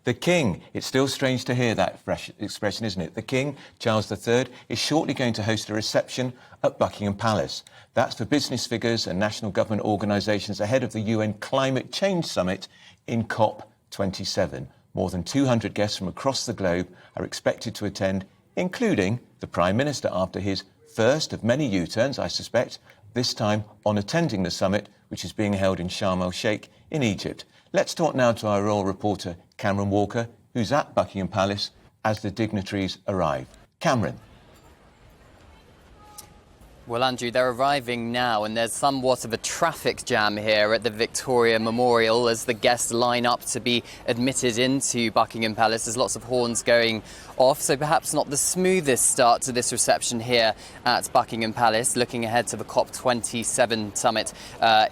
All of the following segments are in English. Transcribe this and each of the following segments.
The King, it's still strange to hear that expression, isn't it? The King, Charles III, is shortly going to host a reception at Buckingham Palace. That's for business figures and national government organisations ahead of the UN Climate Change Summit in COP27. More than 200 guests from across the globe are expected to attend, including the Prime Minister, after his first of many U-turns, I suspect, this time on attending the summit, which is being held in Sharm el-Sheikh in Egypt. Let's talk now to our royal reporter, Cameron Walker, who's at Buckingham Palace as the dignitaries arrive. Cameron. Well, Andrew, they're arriving now, and there's somewhat of a traffic jam here at the Victoria Memorial as the guests line up to be admitted into Buckingham Palace. There's lots of horns going off, so perhaps not the smoothest start to this reception here at Buckingham Palace, looking ahead to the COP27 summit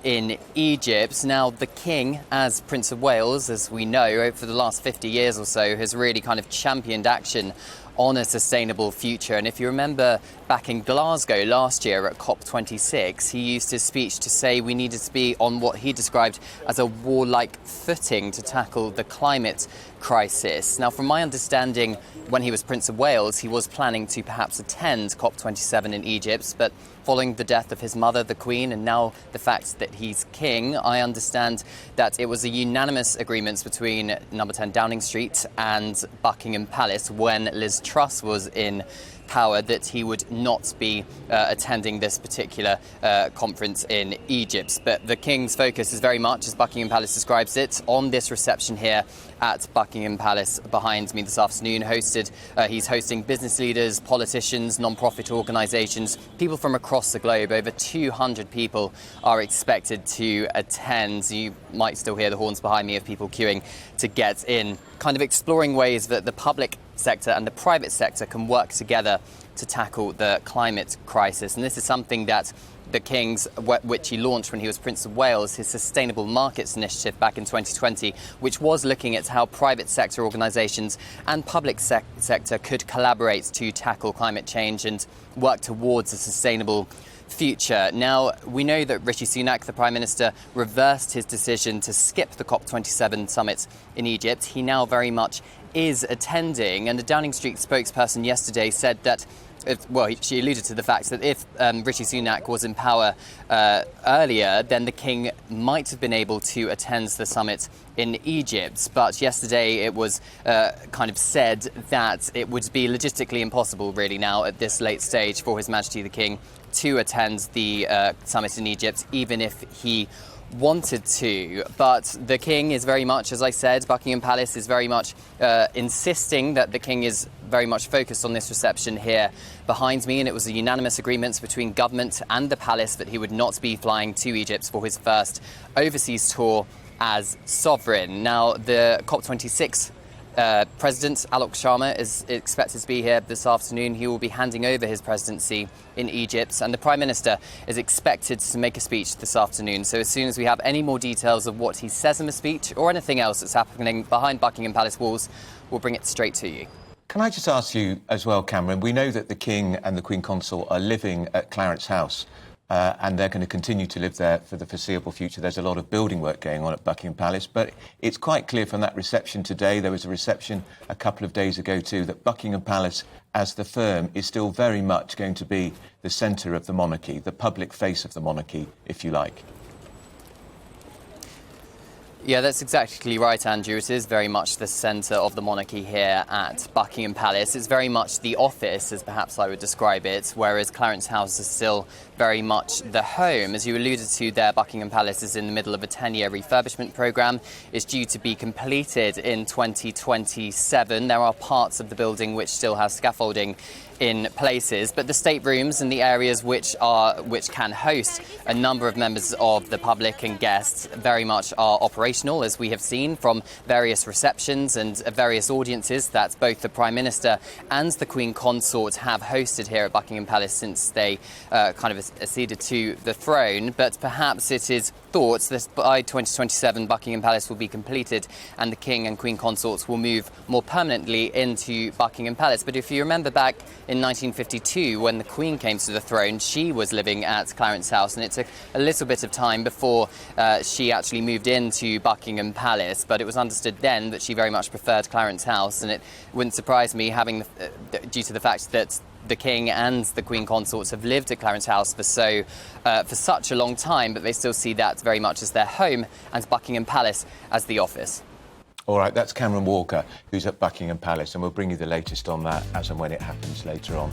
in Egypt. Now, the King, as Prince of Wales, as we know, for the last 50 years or so, has really kind of championed action on a sustainable future. And if you remember back in Glasgow last year at COP26, he used his speech to say we needed to be on what he described as a warlike footing to tackle the climate crisis. Now, from my understanding, when he was Prince of Wales, he was planning to perhaps attend COP27 in Egypt, but following the death of his mother, the Queen, and now the fact that he's king, I understand that it was a unanimous agreement between number 10 Downing Street and Buckingham Palace when Liz Truss was in power that he would not be attending this particular conference in Egypt. But the King's focus is very much, as Buckingham Palace describes it, on this reception here at Buckingham Palace behind me this afternoon. He's hosting business leaders, politicians, non-profit organisations, people from across the globe. Over 200 people are expected to attend. You might still hear the horns behind me of people queuing to get in, kind of exploring ways that the public sector and the private sector can work together to tackle the climate crisis. And this is something that the King's, which he launched when he was Prince of Wales, his Sustainable Markets Initiative back in 2020, which was looking at how private sector organisations and public sector could collaborate to tackle climate change and work towards a sustainable future. Now, we know that Rishi Sunak, the Prime Minister, reversed his decision to skip the COP27 summit in Egypt. He now very much is attending, and the Downing Street spokesperson yesterday said that she alluded to the fact that if Rishi Sunak was in power earlier, then the King might have been able to attend the summit in Egypt. But yesterday it was kind of said that it would be logistically impossible really now at this late stage for His Majesty the King to attend the summit in Egypt, even if he wanted to. But the King is very much, as I said, Buckingham Palace is very much insisting that the King is very much focused on this reception here behind me, and it was a unanimous agreement between government and the palace that he would not be flying to Egypt for his first overseas tour as sovereign. Now, the COP26 President Alok Sharma is expected to be here this afternoon. He will be handing over his presidency in Egypt, and the Prime Minister is expected to make a speech this afternoon. So as soon as we have any more details of what he says in the speech or anything else that's happening behind Buckingham Palace walls, we'll bring it straight to you. Can I just ask you as well, Cameron, we know that the King and the Queen Consort are living at Clarence House, and they're going to continue to live there for the foreseeable future. There's a lot of building work going on at Buckingham Palace, but it's quite clear from that reception today, there was a reception a couple of days ago too, that Buckingham Palace as the firm is still very much going to be the centre of the monarchy, the public face of the monarchy, if you like. Yeah, that's exactly right, Andrew. It is very much the centre of the monarchy here at Buckingham Palace. It's very much the office, as perhaps I would describe it, whereas Clarence House is still very much the home. As you alluded to there, Buckingham Palace is in the middle of a 10-year refurbishment programme. It's due to be completed in 2027. There are parts of the building which still have scaffolding in places, but the staterooms and the areas which can host a number of members of the public and guests very much are operational, as we have seen from various receptions and various audiences that both the Prime Minister and the Queen Consort have hosted here at Buckingham Palace since they kind of acceded to the throne. But perhaps it is thought that by 2027 Buckingham Palace will be completed and the King and Queen Consorts will move more permanently into Buckingham Palace. But if you remember back in 1952 when the Queen came to the throne. She was living at Clarence House, and it took a little bit of time before she actually moved into Buckingham Palace, but it was understood then that she very much preferred Clarence House, and it wouldn't surprise me, due to the fact that the King and the Queen consorts have lived at Clarence House for such a long time, but they still see that very much as their home and Buckingham Palace as the office. All right, that's Cameron Walker, who's at Buckingham Palace, and we'll bring you the latest on that as and when it happens later on.